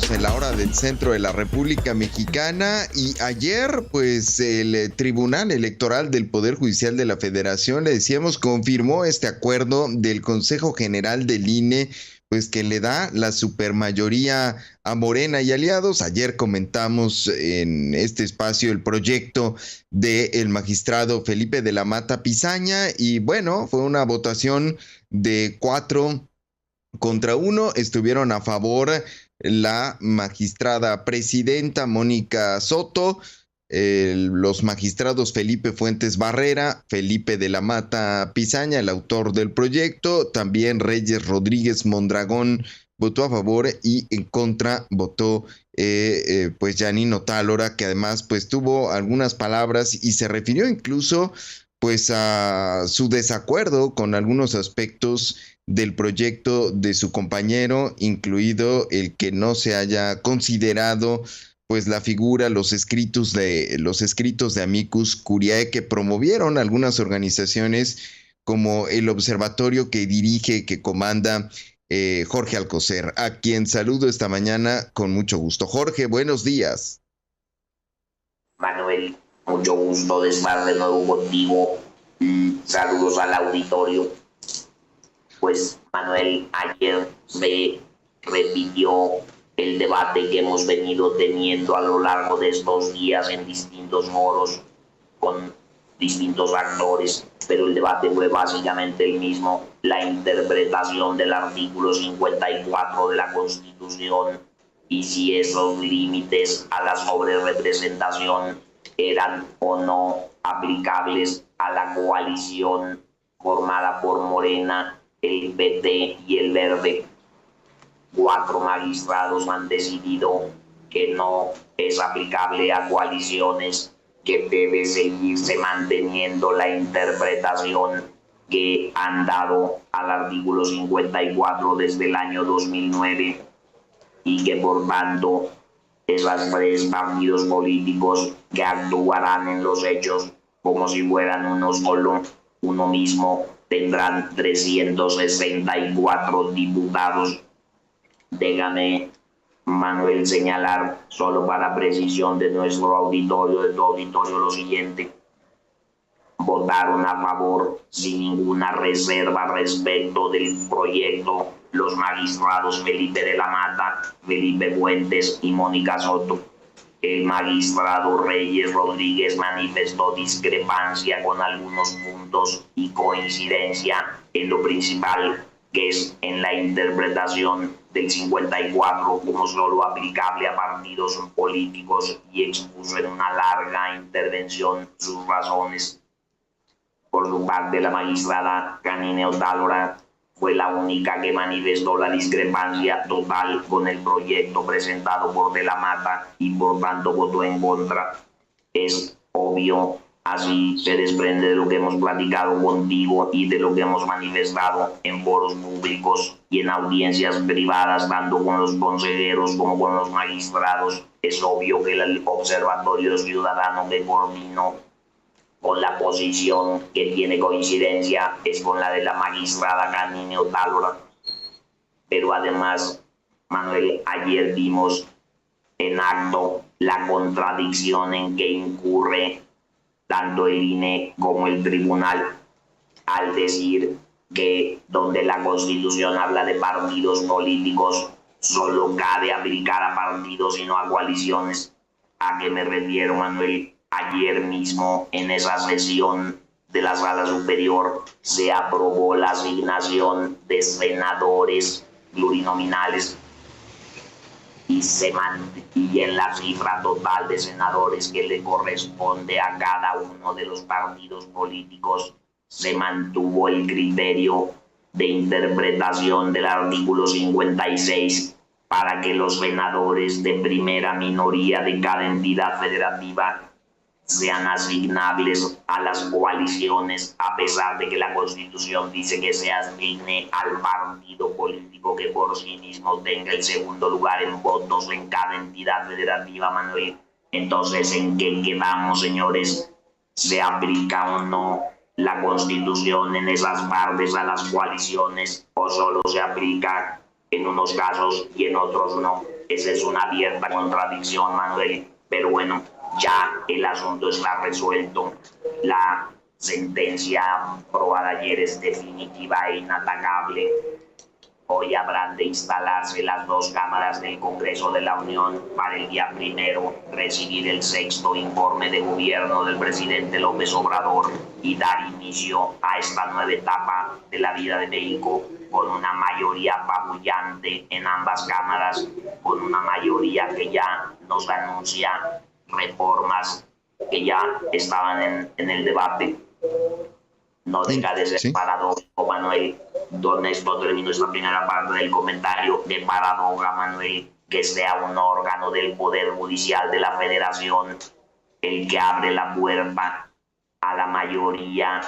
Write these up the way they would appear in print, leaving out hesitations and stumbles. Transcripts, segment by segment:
minutos en la hora del centro de la República Mexicana. Y ayer, pues, el Tribunal Electoral del Poder Judicial de la Federación, le decíamos, confirmó este acuerdo del Consejo General del INE, pues que le da la supermayoría a Morena y aliados. Ayer comentamos en este espacio el proyecto del magistrado Felipe de la Mata Pizaña y bueno, fue una votación de 4-1. Estuvieron a favor la magistrada presidenta Mónica Soto, los magistrados Felipe Fuentes Barrera, Felipe de la Mata Pizaña, el autor del proyecto, también Reyes Rodríguez Mondragón votó a favor y en contra votó pues Janino Tálora, que además pues tuvo algunas palabras y se refirió incluso pues a su desacuerdo con algunos aspectos del proyecto de su compañero, incluido el que no se haya considerado pues la figura, los escritos de Amicus Curiae que promovieron algunas organizaciones como el observatorio que dirige, que comanda Jorge Alcocer, a quien saludo esta mañana con mucho gusto. Jorge, buenos días. Manuel, mucho gusto de estar de nuevo contigo. Saludos al auditorio. Pues Manuel, ayer se repitió el debate que hemos venido teniendo a lo largo de estos días en distintos foros con distintos actores, pero el debate fue básicamente el mismo: la interpretación del artículo 54 de la Constitución y si esos límites a la sobrerepresentación eran o no aplicables a la coalición formada por Morena, el PT y el Verde. 4 magistrados han decidido que no es aplicable a coaliciones, que debe seguirse manteniendo la interpretación que han dado al artículo 54 desde el año 2009 y que por tanto esos 3 partidos políticos que actuarán en los hechos como si fueran uno solo, uno mismo, tendrán 364 diputados. Déjame, Manuel, señalar, solo para precisión de nuestro auditorio, de tu auditorio, lo siguiente: votaron a favor sin ninguna reserva respecto del proyecto los magistrados Felipe de la Mata, Felipe Fuentes y Mónica Soto. El magistrado Reyes Rodríguez manifestó discrepancia con algunos puntos y coincidencia en lo principal, que es en la interpretación del 54 como solo aplicable a partidos políticos, y expuso en una larga intervención sus razones. Por su parte, la magistrada Janino Tálora fue la única que manifestó la discrepancia total con el proyecto presentado por de la Mata y por tanto votó en contra. Es obvio, así se desprende de lo que hemos platicado contigo y de lo que hemos manifestado en foros públicos y en audiencias privadas, tanto con los consejeros como con los magistrados. Es obvio que el Observatorio Ciudadano que coordinó con la posición que tiene coincidencia es con la de la magistrada Janino Tálora. Pero además, Manuel, ayer vimos en acto la contradicción en que incurre tanto el INE como el tribunal al decir que donde la Constitución habla de partidos políticos solo cabe aplicar a partidos y no a coaliciones. ¿A qué me refiero, Manuel? Ayer mismo, en esa sesión de la Sala Superior, se aprobó la asignación de senadores plurinominales y en la cifra total de senadores que le corresponde a cada uno de los partidos políticos se mantuvo el criterio de interpretación del artículo 56 para que los senadores de primera minoría de cada entidad federativa sean asignables a las coaliciones, a pesar de que la Constitución dice que se asigne al partido político que por sí mismo tenga el segundo lugar en votos en cada entidad federativa, Manuel. Entonces, ¿en qué quedamos, señores? ¿Se aplica o no la Constitución en esas partes a las coaliciones o solo se aplica en unos casos y en otros no? Esa es una abierta contradicción, Manuel, pero bueno, ya el asunto está resuelto. La sentencia aprobada ayer es definitiva e inatacable. Hoy habrán de instalarse las dos cámaras del Congreso de la Unión para el día primero recibir el sexto informe de gobierno del presidente López Obrador y dar inicio a esta nueva etapa de la vida de México con una mayoría apabullante en ambas cámaras, con una mayoría que ya nos anuncia reformas que ya estaban en el debate. No deja de ser paradójico, Manuel. Don esto termino esta primera parte del comentario de paradoja, Manuel, que sea un órgano del Poder Judicial de la Federación el que abre la puerta a la mayoría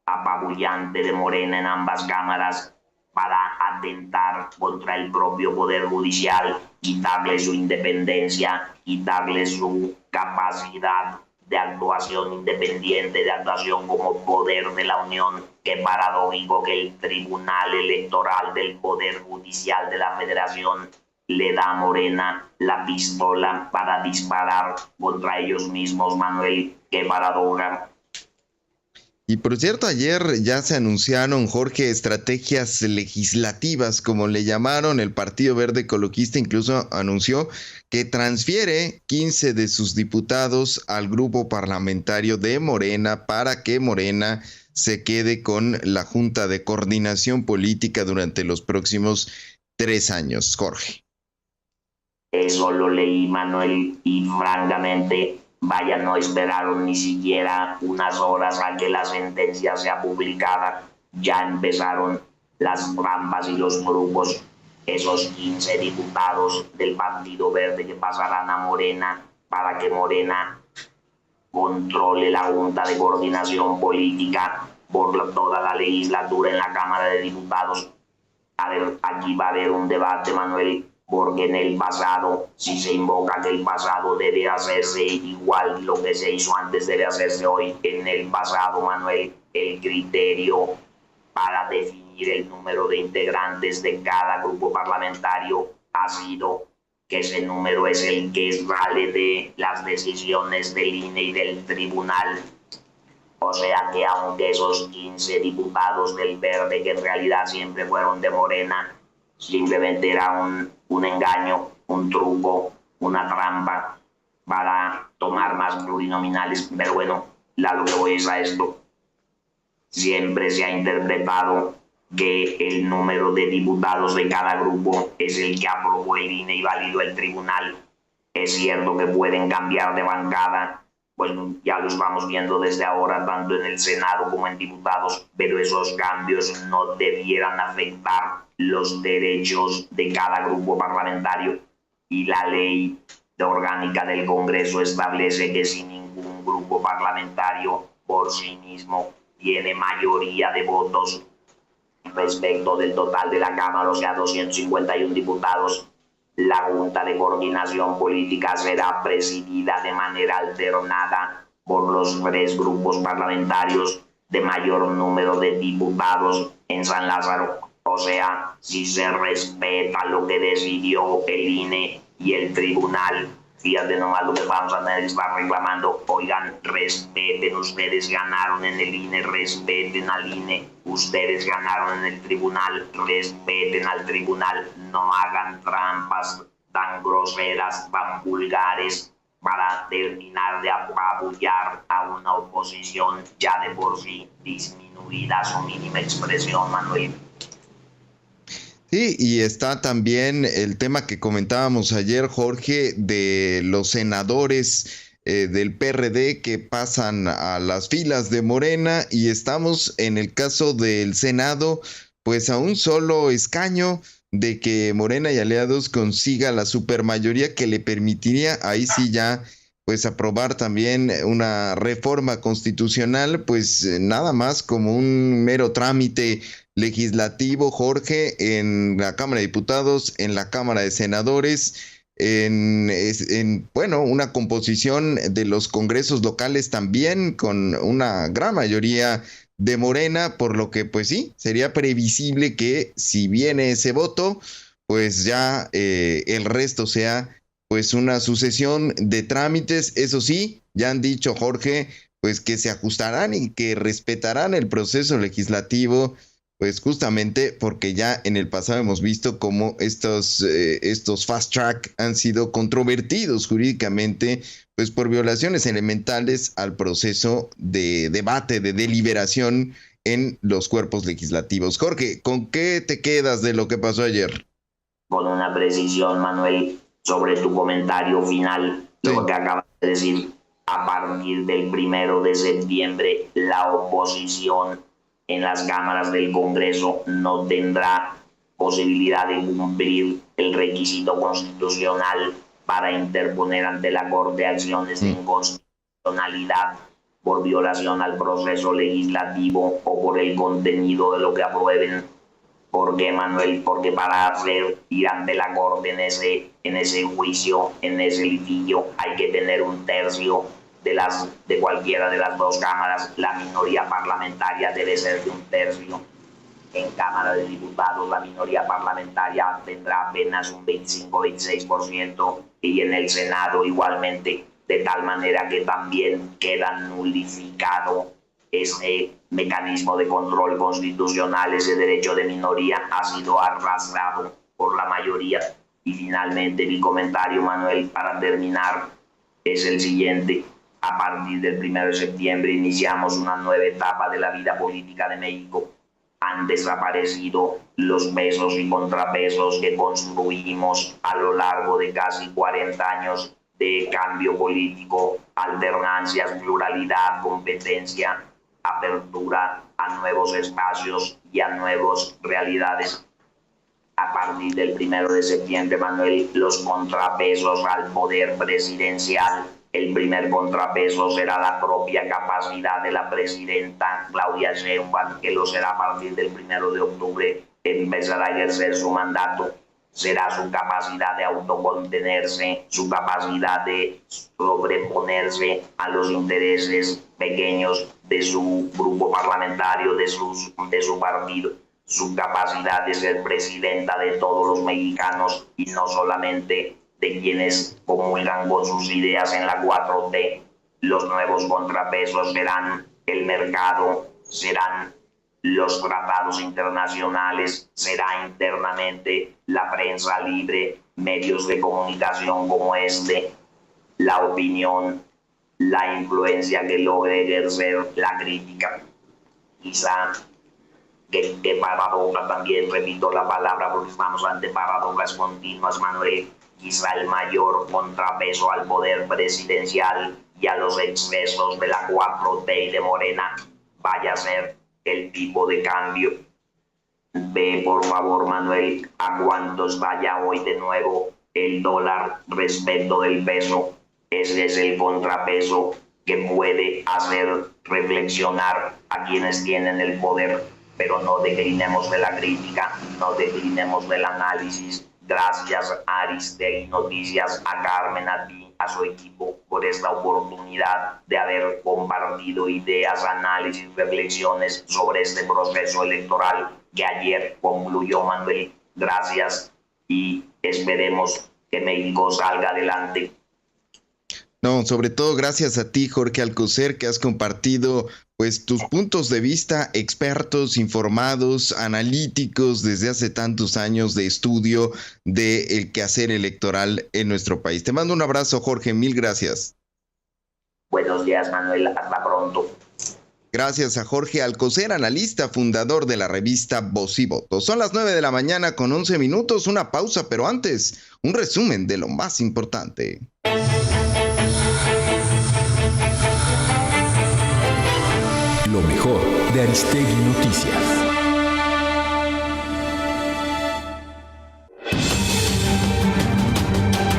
apabullante de Morena en ambas cámaras para atentar contra el propio Poder Judicial, quitarle su independencia, quitarle su capacidad de actuación independiente, de actuación como poder de la Unión. Qué paradójico que el Tribunal Electoral del Poder Judicial de la Federación le da a Morena la pistola para disparar contra ellos mismos, Manuel. Qué paradoja. Y por cierto, ayer ya se anunciaron, Jorge, estrategias legislativas, como le llamaron. El Partido Verde Ecologista incluso anunció que transfiere 15 de sus diputados al grupo parlamentario de Morena para que Morena se quede con la Junta de Coordinación Política durante los próximos 3 años, Jorge. Eso lo leí, Manuel, y francamente, vaya, no esperaron ni siquiera unas horas a que la sentencia sea publicada. Ya empezaron las trampas y los grupos. Esos 15 diputados del Partido Verde que pasarán a Morena para que Morena controle la Junta de Coordinación Política por toda la legislatura en la Cámara de Diputados. A ver, aquí va a haber un debate, Manuel, porque en el pasado, si se invoca que el pasado debe hacerse igual, lo que se hizo antes debe hacerse hoy. En el pasado, Manuel, el criterio para definir el número de integrantes de cada grupo parlamentario ha sido que ese número es el que sale de las decisiones del INE y del tribunal. O sea que aunque esos 15 diputados del Verde, que en realidad siempre fueron de Morena, simplemente era un engaño, un truco, una trampa para tomar más plurinominales. Pero bueno, lo que voy es a esto. Siempre se ha interpretado que el número de diputados de cada grupo es el que aprobó el INE y validó el tribunal. Es cierto que pueden cambiar de bancada, pues ya los vamos viendo desde ahora, tanto en el Senado como en diputados, pero esos cambios no debieran afectar los derechos de cada grupo parlamentario. Y la ley orgánica del Congreso establece que si ningún grupo parlamentario por sí mismo tiene mayoría de votos respecto del total de la Cámara, o sea, 251 diputados, la Junta de Coordinación Política será presidida de manera alternada por los 3 grupos parlamentarios de mayor número de diputados en San Lázaro. O sea, si se respeta lo que decidió el INE y el tribunal, fíjate nomás lo que vamos a tener que estar reclamando. Oigan, respeten, ustedes ganaron en el INE, respeten al INE, ustedes ganaron en el tribunal, respeten al tribunal, no hagan trampas tan groseras, tan vulgares, para terminar de apabullar a una oposición ya de por sí disminuida a su mínima expresión, Manuel. Sí, y está también el tema que comentábamos ayer, Jorge, de los senadores del PRD que pasan a las filas de Morena, y estamos en el caso del Senado, pues a un solo escaño de que Morena y aliados consiga la supermayoría que le permitiría, ahí sí ya, pues aprobar también una reforma constitucional, pues nada más como un mero trámite legislativo, Jorge, en la Cámara de Diputados, en la Cámara de Senadores, bueno, una composición de los congresos locales también con una gran mayoría de Morena, por lo que pues sí, sería previsible que si viene ese voto, pues ya el resto sea pues una sucesión de trámites. Eso sí, ya han dicho, Jorge, pues que se ajustarán y que respetarán el proceso legislativo, pues justamente porque ya en el pasado hemos visto cómo estos fast track han sido controvertidos jurídicamente, pues por violaciones elementales al proceso de debate, de deliberación en los cuerpos legislativos. Jorge, ¿con qué te quedas de lo que pasó ayer? Con una precisión, Manuel, sobre tu comentario final, sí. Lo que acabas de decir. A partir del 1 de septiembre, la oposición en las cámaras del Congreso no tendrá posibilidad de cumplir el requisito constitucional para interponer ante la Corte acciones de inconstitucionalidad por violación al proceso legislativo o por el contenido de lo que aprueben. ¿Por qué, Manuel? Porque para ir ante la Corte en ese juicio, en ese litigio, hay que tener un tercio de cualquiera de las dos cámaras. La minoría parlamentaria debe ser de un tercio. En Cámara de Diputados la minoría parlamentaria tendrá apenas un 25-26% y en el Senado igualmente, de tal manera que también queda nulificado ese mecanismo de control constitucional. Ese derecho de minoría ha sido arrastrado por la mayoría. Y finalmente mi comentario, Manuel, para terminar, es el siguiente. A partir del 1 de septiembre iniciamos una nueva etapa de la vida política de México. Han desaparecido los pesos y contrapesos que construimos a lo largo de casi 40 años de cambio político, alternancias, pluralidad, competencia, apertura a nuevos espacios y a nuevas realidades. A partir del 1 de septiembre, Manuel, los contrapesos al poder presidencial. El primer contrapeso será la propia capacidad de la presidenta Claudia Sheinbaum, que lo será a partir del 1 de octubre, empezará a ejercer su mandato. Será su capacidad de autocontenerse, su capacidad de sobreponerse a los intereses pequeños de su grupo parlamentario, de su partido, su capacidad de ser presidenta de todos los mexicanos y no solamente de quienes comulgan con sus ideas en la 4T. Los nuevos contrapesos serán el mercado, serán los tratados internacionales, será internamente la prensa libre, medios de comunicación como la opinión, la influencia que logre ejercer la crítica. Quizá que paradoja, también repito la palabra porque estamos ante paradojas continuas, Manuel. Quizá el mayor contrapeso al poder presidencial y a los excesos de la 4T y de Morena vaya a ser el tipo de cambio. Ve, por favor, Manuel, a cuántos vaya hoy de nuevo el dólar respecto del peso. Ese es el contrapeso que puede hacer reflexionar a quienes tienen el poder, pero no declinemos de la crítica, no declinemos del análisis. Gracias a Aristegui Noticias, a Carmen, a ti, a su equipo, por esta oportunidad de haber compartido ideas, análisis, reflexiones sobre este proceso electoral que ayer concluyó, Manuel. Gracias y esperemos que México salga adelante. No, sobre todo gracias a ti, Jorge Alcocer, que has compartido pues tus puntos de vista expertos, informados, analíticos desde hace tantos años de estudio del quehacer electoral en nuestro país. Te mando un abrazo, Jorge, mil gracias. Buenos días, Manuel, hasta pronto. Gracias a Jorge Alcocer, analista, fundador de la revista Voz y Voto. Son las 9 de la mañana con 11 minutos, una pausa, pero antes, un resumen de lo más importante. Lo mejor de Aristegui Noticias.